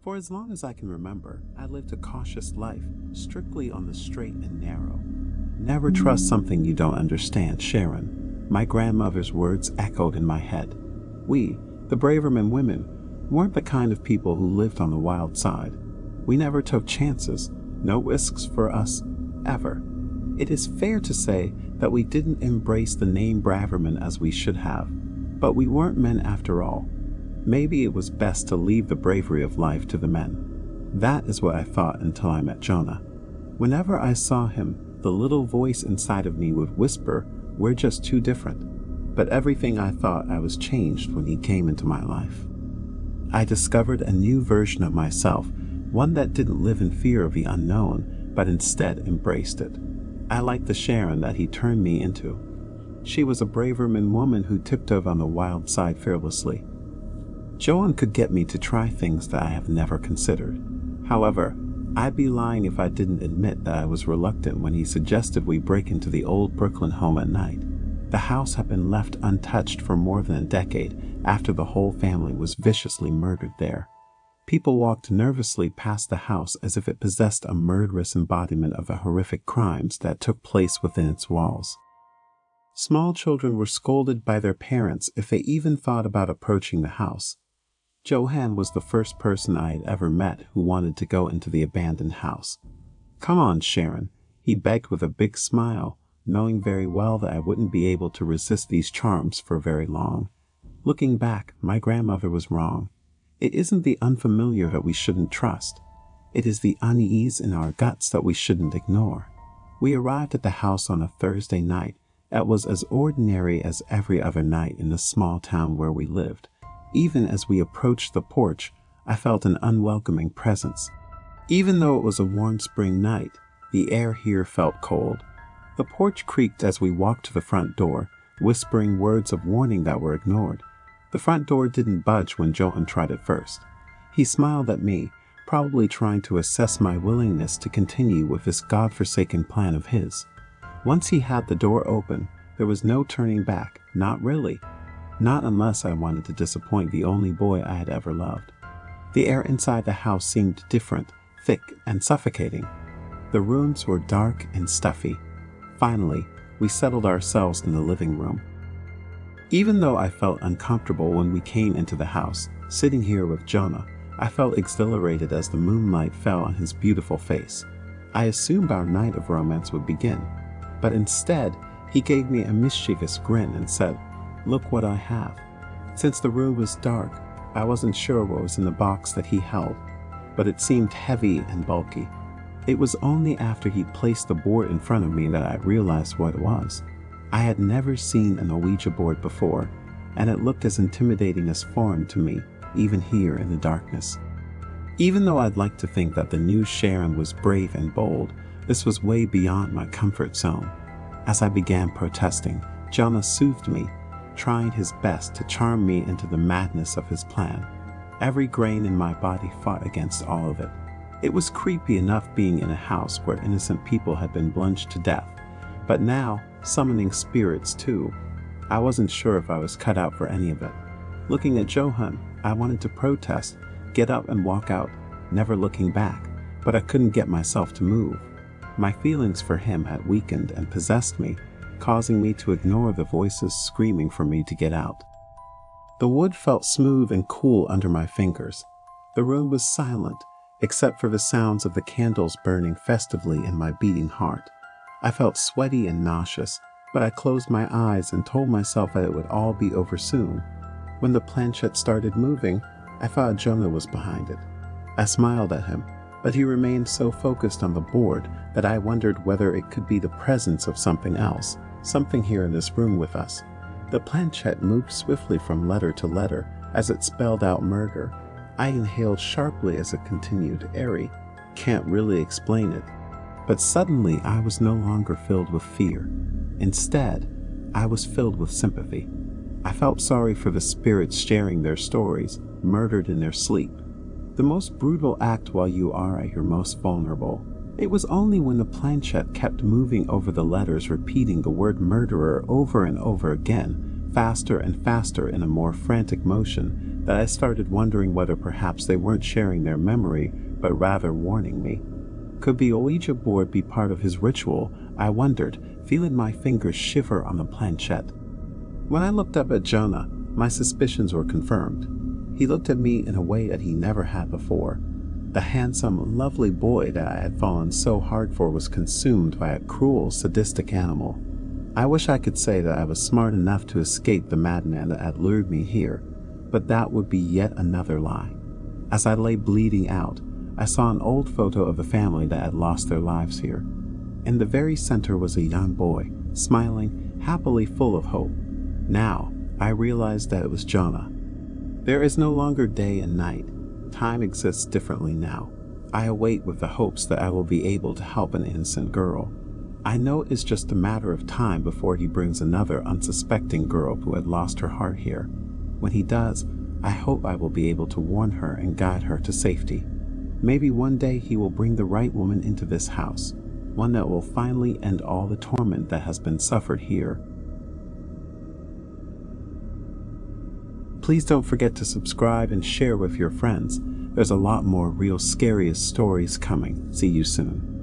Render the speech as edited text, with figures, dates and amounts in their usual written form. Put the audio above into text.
For as long as I can remember, I lived a cautious life, strictly on the straight and narrow. Never trust something you don't understand, Sharon. My grandmother's words echoed in my head. We, the Braverman women, weren't the kind of people who lived on the wild side. We never took chances, no risks for us, ever. It is fair to say that we didn't embrace the name Braverman as we should have, but we weren't men after all. Maybe it was best to leave the bravery of life to the men. That is what I thought until I met Jonah. Whenever I saw him, the little voice inside of me would whisper, "We're just too different." But everything I thought I was changed when he came into my life. I discovered a new version of myself, one that didn't live in fear of the unknown, but instead embraced it. I liked the Sharon that he turned me into. She was a Braverman woman who tiptoed on the wild side fearlessly. Jonah could get me to try things that I have never considered. However, I'd be lying if I didn't admit that I was reluctant when he suggested we break into the old Brooklyn home at night. The house had been left untouched for more than a decade after the whole family was viciously murdered there. People walked nervously past the house as if it possessed a murderous embodiment of the horrific crimes that took place within its walls. Small children were scolded by their parents if they even thought about approaching the house. Johan was the first person I had ever met who wanted to go into the abandoned house. "Come on, Sharon," he begged with a big smile, knowing very well that I wouldn't be able to resist these charms for very long. Looking back, my grandmother was wrong. It isn't the unfamiliar that we shouldn't trust. It is the unease in our guts that we shouldn't ignore. We arrived at the house on a Thursday night. It was as ordinary as every other night in the small town where we lived. Even as we approached the porch, I felt an unwelcoming presence. Even though it was a warm spring night, the air here felt cold. The porch creaked as we walked to the front door, whispering words of warning that were ignored. The front door didn't budge when Jonah tried it first. He smiled at me, probably trying to assess my willingness to continue with this godforsaken plan of his. Once he had the door open, there was no turning back, not really. Not unless I wanted to disappoint the only boy I had ever loved. The air inside the house seemed different, thick, and suffocating. The rooms were dark and stuffy. Finally, we settled ourselves in the living room. Even though I felt uncomfortable when we came into the house, sitting here with Jonah, I felt exhilarated as the moonlight fell on his beautiful face. I assumed our night of romance would begin, but instead, he gave me a mischievous grin and said, "Look what I have." Since the room was dark, I wasn't sure what was in the box that he held, but it seemed heavy and bulky. It was only after he placed the board in front of me that I realized what it was. I had never seen an Ouija board before, and it looked as intimidating as foreign to me, even here in the darkness. Even though I'd like to think that the new Sharon was brave and bold, this was way beyond my comfort zone. As I began protesting, Jonah soothed me, trying his best to charm me into the madness of his plan. Every grain in my body fought against all of it. It was creepy enough being in a house where innocent people had been bludgeoned to death, but now, summoning spirits too. I wasn't sure if I was cut out for any of it. Looking at Johan, I wanted to protest, get up and walk out, never looking back, but I couldn't get myself to move. My feelings for him had weakened and possessed me, causing me to ignore the voices screaming for me to get out. The wood felt smooth and cool under my fingers. The room was silent, except for the sounds of the candles burning festively in my beating heart. I felt sweaty and nauseous, but I closed my eyes and told myself that it would all be over soon. When the planchette started moving, I thought Jonah was behind it. I smiled at him, but he remained so focused on the board that I wondered whether it could be the presence of something else, something here in this room with us. The planchette moved swiftly from letter to letter as it spelled out murder. I inhaled sharply as it continued, airy. Can't really explain it. But suddenly I was no longer filled with fear. Instead, I was filled with sympathy. I felt sorry for the spirits sharing their stories, murdered in their sleep. The most brutal act while you are at your most vulnerable. It was only when the planchette kept moving over the letters, repeating the word murderer over and over again, faster and faster in a more frantic motion, that I started wondering whether perhaps they weren't sharing their memory, but rather warning me. Could the Ouija board be part of his ritual? I wondered, feeling my fingers shiver on the planchette. When I looked up at Jonah, my suspicions were confirmed. He looked at me in a way that he never had before. The handsome, lovely boy that I had fallen so hard for was consumed by a cruel, sadistic animal. I wish I could say that I was smart enough to escape the madman that had lured me here, but that would be yet another lie. As I lay bleeding out, I saw an old photo of the family that had lost their lives here. In the very center was a young boy, smiling, happily full of hope. Now, I realized that it was Jonah. There is no longer day and night. Time exists differently now. I await with the hopes that I will be able to help an innocent girl. I know it's just a matter of time before he brings another unsuspecting girl who had lost her heart here. When he does, I hope I will be able to warn her and guide her to safety. Maybe one day he will bring the right woman into this house, one that will finally end all the torment that has been suffered here. Please don't forget to subscribe and share with your friends. There's a lot more real scariest stories coming. See you soon.